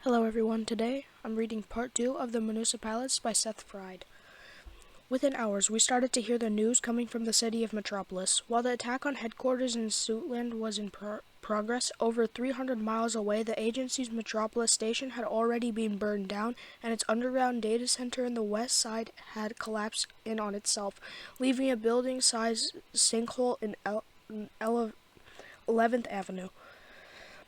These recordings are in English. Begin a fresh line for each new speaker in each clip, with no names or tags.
Hello everyone, today I'm reading part 2 of the Municipalists by Seth Fried. Within hours, we started to hear the news coming from the city of Metropolis. While the attack on headquarters in Suitland was in progress, over 300 miles away, the agency's Metropolis station had already been burned down, and its underground data center in the west side had collapsed in on itself, leaving a building-sized sinkhole in 11th Avenue.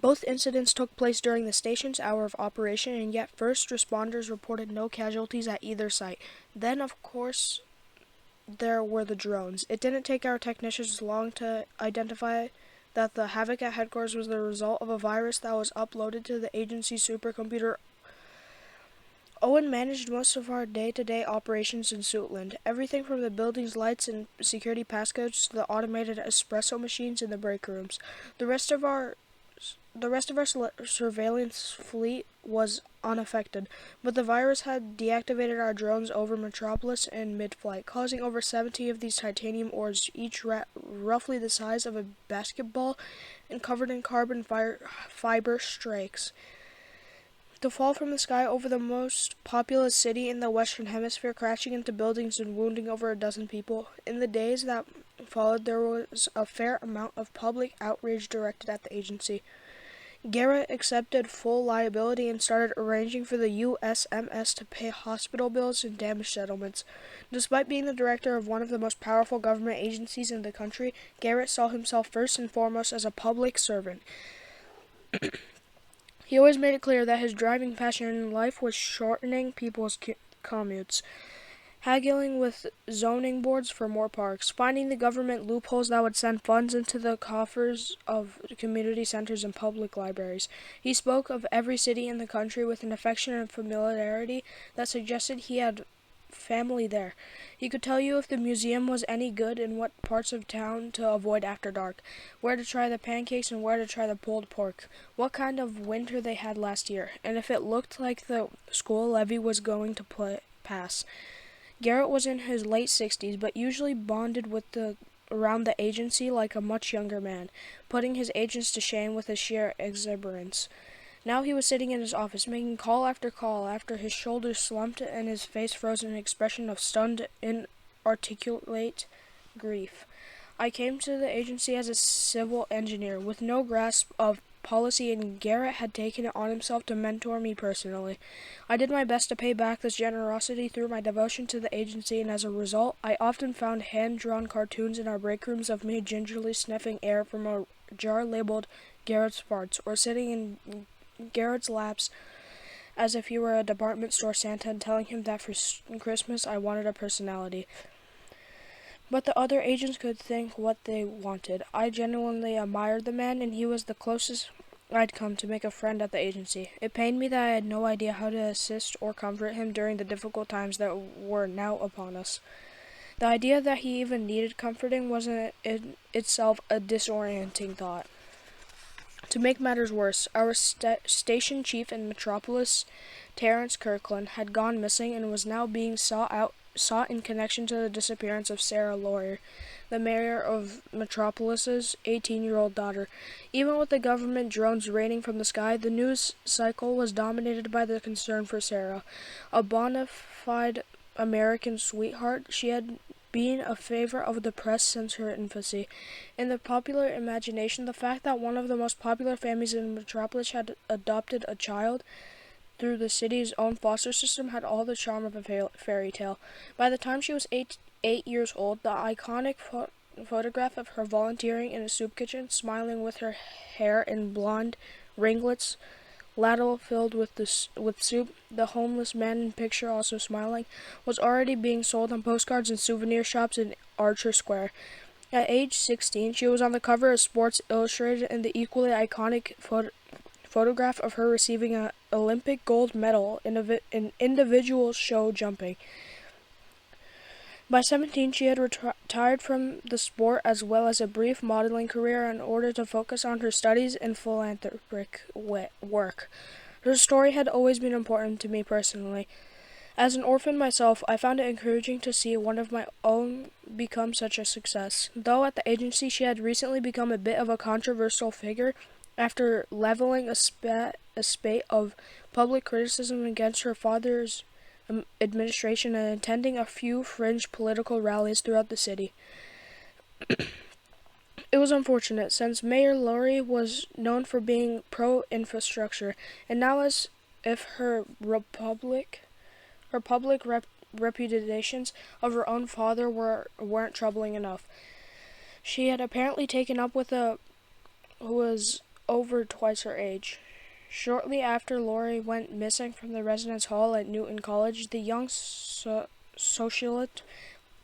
Both incidents took place during the station's hour of operation, and yet first responders reported no casualties at either site. Then, of course, there were the drones. It didn't take our technicians long to identify that the havoc at headquarters was the result of a virus that was uploaded to the agency's supercomputer. Owen managed most of our day-to-day operations in Suitland, everything from the building's lights and security passcodes to the automated espresso machines in the break rooms. The rest of our surveillance fleet was unaffected, but the virus had deactivated our drones over Metropolis in mid-flight, causing over 70 of these titanium ores, each roughly the size of a basketball and covered in carbon fiber streaks, to fall from the sky over the most populous city in the Western Hemisphere, crashing into buildings and wounding over a dozen people. In the days that followed, there was a fair amount of public outrage directed at the agency. Garrett accepted full liability and started arranging for the USMS to pay hospital bills and damage settlements. Despite being the director of one of the most powerful government agencies in the country, Garrett saw himself first and foremost as a public servant. He always made it clear that his driving passion in life was shortening people's commutes, haggling with zoning boards for more parks, finding the government loopholes that would send funds into the coffers of community centers and public libraries. He spoke of every city in the country with an affection and familiarity that suggested he had family there. He could tell you if the museum was any good and what parts of town to avoid after dark, where to try the pancakes and where to try the pulled pork, what kind of winter they had last year, and if it looked like the school levy was going to pass. Garrett was in his late 60s, but usually bonded around the agency like a much younger man, putting his agents to shame with his sheer exuberance. Now he was sitting in his office, making call after his shoulders slumped and his face froze in an expression of stunned, inarticulate grief. I came to the agency as a civil engineer, with no grasp of policy, and Garrett had taken it on himself to mentor me personally. I did my best to pay back this generosity through my devotion to the agency, and as a result, I often found hand-drawn cartoons in our break rooms of me gingerly sniffing air from a jar labeled Garrett's Farts, or sitting in Garrett's laps as if he were a department store Santa and telling him that for Christmas I wanted a personality. But the other agents could think what they wanted. I genuinely admired the man, and he was the closest I'd come to make a friend at the agency. It pained me that I had no idea how to assist or comfort him during the difficult times that were now upon us. The idea that he even needed comforting was in itself a disorienting thought. To make matters worse, our station chief in Metropolis, Terrence Kirkland, had gone missing and was now being sought in connection to the disappearance of Sarah Lawyer, the mayor of Metropolis's 18-year-old daughter. Even with the government drones raining from the sky, the news cycle was dominated by the concern for Sarah. A bona fide American sweetheart, she had been a favorite of the press since her infancy. In the popular imagination, the fact that one of the most popular families in Metropolis had adopted a child through the city's own foster system had all the charm of a fairy tale. By the time she was 8 years old, the iconic photograph of her volunteering in a soup kitchen, smiling with her hair in blonde ringlets, ladle filled with soup, the homeless man in picture also smiling, was already being sold on postcards and souvenir shops in Archer Square. At age 16, she was on the cover of Sports Illustrated in the equally iconic photograph of her receiving an Olympic gold medal in individual show jumping. By 17, she had retired from the sport as well as a brief modeling career in order to focus on her studies and philanthropic work. Her story had always been important to me personally. As an orphan myself, I found it encouraging to see one of my own become such a success. Though at the agency she had recently become a bit of a controversial figure, after leveling a spate of public criticism against her father's administration and attending a few fringe political rallies throughout the city. It was unfortunate, since Mayor Laurie was known for being pro-infrastructure, and now as if her public reputations of her own father weren't troubling enough. She had apparently taken up with a who was over twice her age. Shortly after Laurie went missing from the residence hall at Newton College, the young socialite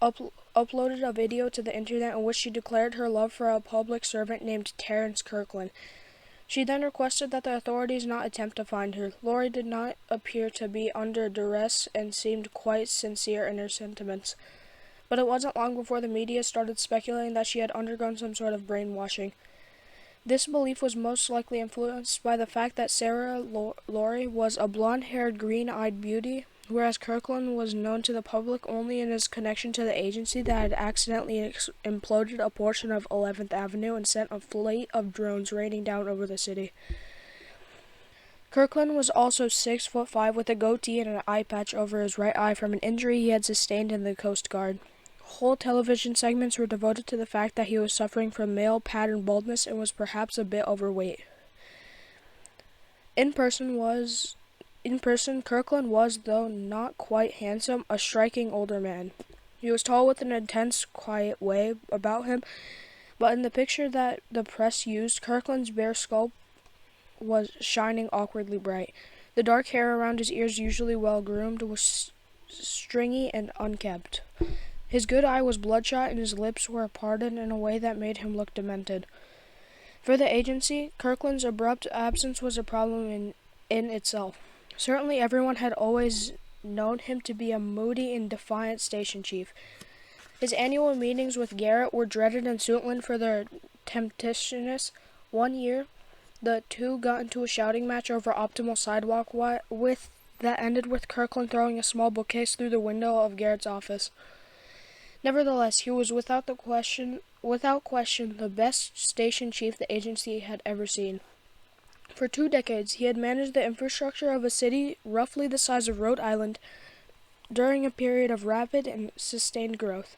uploaded a video to the internet in which she declared her love for a public servant named Terrence Kirkland. She then requested that the authorities not attempt to find her. Laurie did not appear to be under duress and seemed quite sincere in her sentiments. But it wasn't long before the media started speculating that she had undergone some sort of brainwashing. This belief was most likely influenced by the fact that Sarah Laurie was a blonde-haired, green-eyed beauty, whereas Kirkland was known to the public only in his connection to the agency that had accidentally imploded a portion of 11th Avenue and sent a fleet of drones raining down over the city. Kirkland was also 6'5" with a goatee and an eye patch over his right eye from an injury he had sustained in the Coast Guard. Whole television segments were devoted to the fact that he was suffering from male pattern baldness and was perhaps a bit overweight. In person, Kirkland was, though not quite handsome, a striking older man. He was tall with an intense, quiet way about him, but in the picture that the press used, Kirkland's bare skull was shining awkwardly bright. The dark hair around his ears, usually well-groomed, was stringy and unkempt. His good eye was bloodshot and his lips were parted in a way that made him look demented. For the agency, Kirkland's abrupt absence was a problem in itself. Certainly everyone had always known him to be a moody and defiant station chief. His annual meetings with Garrett were dreaded in Suitland for their tempestuousness. One year, the two got into a shouting match over optimal sidewalk width that ended with Kirkland throwing a small bookcase through the window of Garrett's office. Nevertheless, he was without question the best station chief the agency had ever seen. For 2 decades, he had managed the infrastructure of a city roughly the size of Rhode Island during a period of rapid and sustained growth.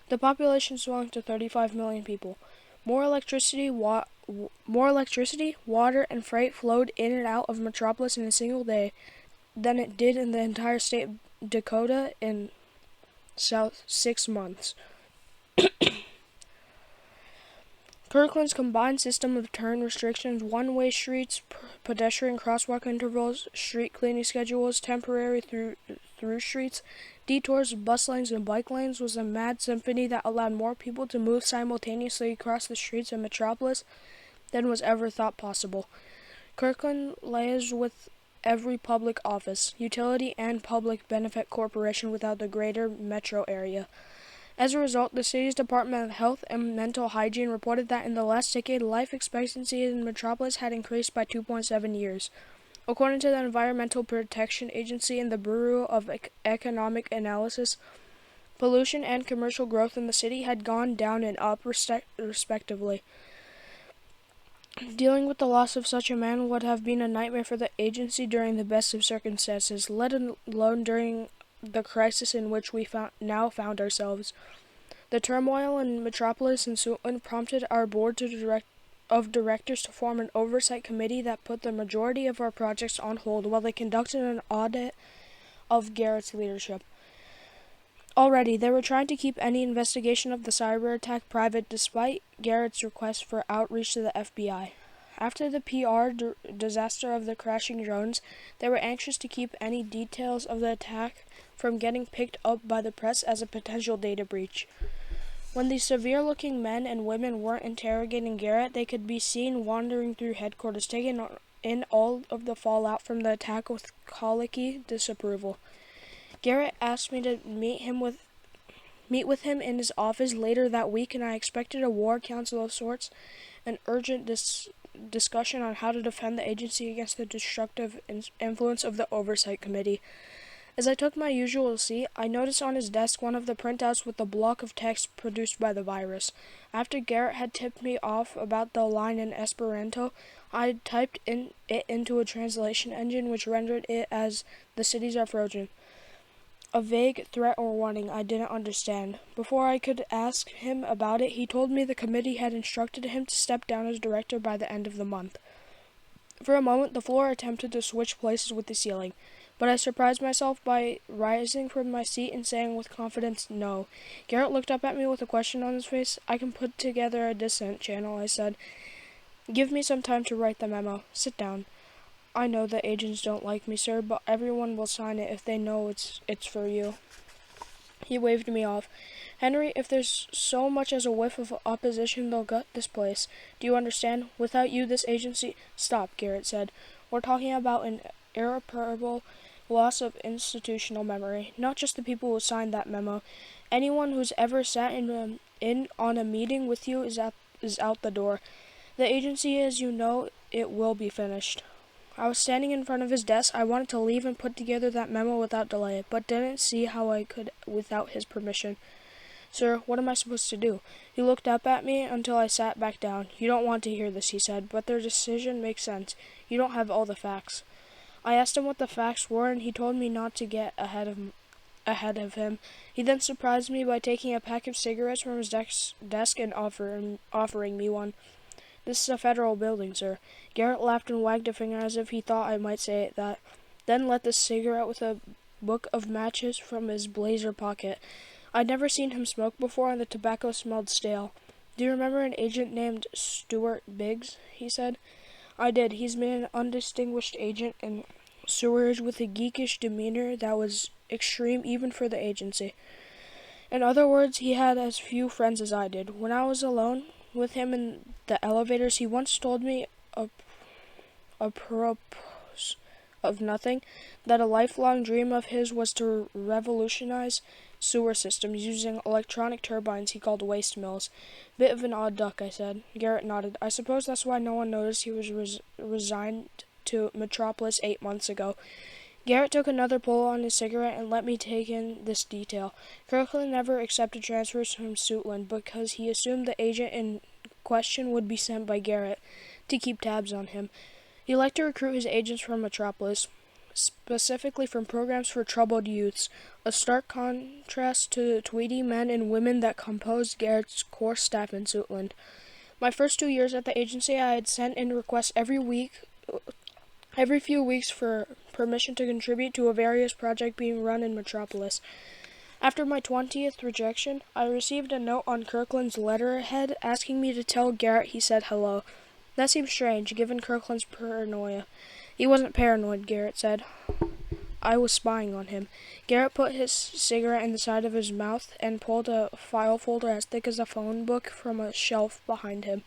The population swung to 35 million people. More electricity, water, and freight flowed in and out of Metropolis in a single day than it did in the entire state of Dakota in 6 months. Kirkland's combined system of turn restrictions, one-way streets, pedestrian crosswalk intervals, street cleaning schedules, temporary through streets, detours, bus lanes, and bike lanes was a mad symphony that allowed more people to move simultaneously across the streets of Metropolis than was ever thought possible. Kirkland liaised with every public office, utility, and public benefit corporation without the greater metro area. As a result, the city's Department of Health and Mental Hygiene reported that in the last decade, life expectancy in Metropolis had increased by 2.7 years. According to the Environmental Protection Agency and the Bureau of Economic Analysis, pollution and commercial growth in the city had gone down and up respectively. Dealing with the loss of such a man would have been a nightmare for the agency during the best of circumstances, let alone during the crisis in which we now found ourselves. The turmoil in Metropolis and Suitland prompted our board of directors to form an oversight committee that put the majority of our projects on hold while they conducted an audit of Garrett's leadership. Already, they were trying to keep any investigation of the cyber attack private despite Garrett's request for outreach to the FBI. After the PR disaster of the crashing drones, they were anxious to keep any details of the attack from getting picked up by the press as a potential data breach. When these severe-looking men and women weren't interrogating Garrett, they could be seen wandering through headquarters, taking in all of the fallout from the attack with colicky disapproval. Garrett asked me to meet with him in his office later that week, and I expected a war council of sorts, an urgent discussion on how to defend the agency against the destructive influence of the Oversight Committee. As I took my usual seat, I noticed on his desk one of the printouts with the block of text produced by the virus. After Garrett had tipped me off about the line in Esperanto, I typed it into a translation engine which rendered it as "the cities are frozen." A vague threat or warning I didn't understand. Before I could ask him about it, he told me the committee had instructed him to step down as director by the end of the month. For a moment, the floor attempted to switch places with the ceiling, but I surprised myself by rising from my seat and saying with confidence, "No." Garrett looked up at me with a question on his face. "I can put together a dissent channel," I said. "Give me some time to write the memo. Sit down." "I know the agents don't like me, sir, but everyone will sign it if they know it's for you." He waved me off. "Henry, if there's so much as a whiff of opposition, they'll gut this place. Do you understand? Without you, this agency—" "Stop," Garrett said. "We're talking about an irreparable loss of institutional memory, not just the people who signed that memo. Anyone who's ever sat in on a meeting with you is out the door. The agency, as you know, it will be finished." I was standing in front of his desk. I wanted to leave and put together that memo without delay, but didn't see how I could without his permission. "Sir, what am I supposed to do?" He looked up at me until I sat back down. "You don't want to hear this," he said, "but their decision makes sense. You don't have all the facts." I asked him what the facts were, and he told me not to get ahead of him. He then surprised me by taking a pack of cigarettes from his desk and offering me one. "This is a federal building, sir." Garrett laughed and wagged a finger as if he thought I might say that, then lit the cigarette with a book of matches from his blazer pocket. I'd never seen him smoke before, and the tobacco smelled stale. "Do you remember an agent named Stuart Biggs?" he said. I did. He's been an undistinguished agent in sewerage with a geekish demeanor that was extreme even for the agency. In other words, he had as few friends as I did. When I was alone with him in the elevators, he once told me, apropos of nothing, that a lifelong dream of his was to revolutionize sewer systems using electronic turbines he called waste mills. "Bit of an odd duck," I said. Garrett nodded. "I suppose that's why no one noticed he was resigned to Metropolis 8 months ago." Garrett took another pull on his cigarette and let me take in this detail. Kirkland never accepted transfers from Suitland because he assumed the agent in question would be sent by Garrett to keep tabs on him. He liked to recruit his agents from Metropolis, specifically from programs for troubled youths, a stark contrast to the tweedy men and women that composed Garrett's core staff in Suitland. My first 2 years at the agency, I had sent in requests every few weeks for permission to contribute to a various project being run in Metropolis. After my 20th rejection, I received a note on Kirkland's letterhead asking me to tell Garrett he said hello. That seemed strange, given Kirkland's paranoia. "He wasn't paranoid," Garrett said. "I was spying on him." Garrett put his cigarette in the side of his mouth and pulled a file folder as thick as a phone book from a shelf behind him.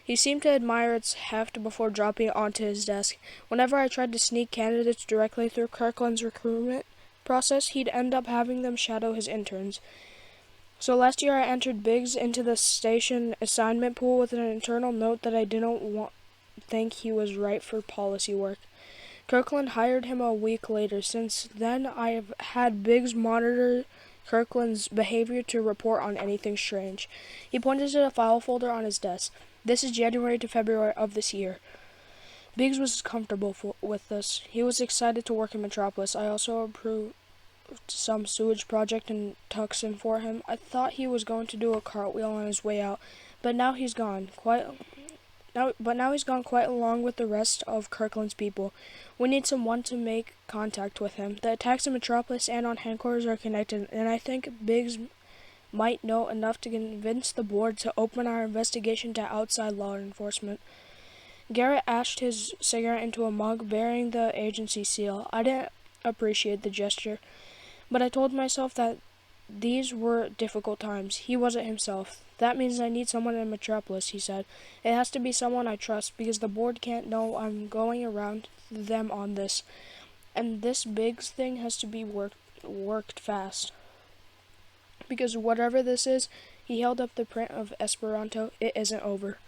He seemed to admire its heft before dropping it onto his desk. Whenever I tried to sneak candidates directly through Kirkland's recruitment process, he'd end up having them shadow his interns. So last year I entered Biggs into the station assignment pool with an internal note that I didn't think he was right for policy work. Kirkland hired him a week later. Since then, I have had Biggs monitor Kirkland's behavior to report on anything strange. He pointed to the file folder on his desk. "This is January to February of this year." Biggs was comfortable with this. He was excited to work in Metropolis. I also approved some sewage project in Tucson for him. I thought he was going to do a cartwheel on his way out, but now he's gone quite along with the rest of Kirkland's people. We need someone to make contact with him. The attacks in Metropolis and on headquarters are connected, and I think Biggs might know enough to convince the board to open our investigation to outside law enforcement. Garrett ashed his cigarette into a mug bearing the agency seal. I didn't appreciate the gesture, but I told myself that these were difficult times. He wasn't himself. "That means I need someone in Metropolis," he said. "It has to be someone I trust, because the board can't know I'm going around them on this. And this Biggs thing has to be worked fast. Because whatever this is," he held up the print of Esperanto, "it isn't over."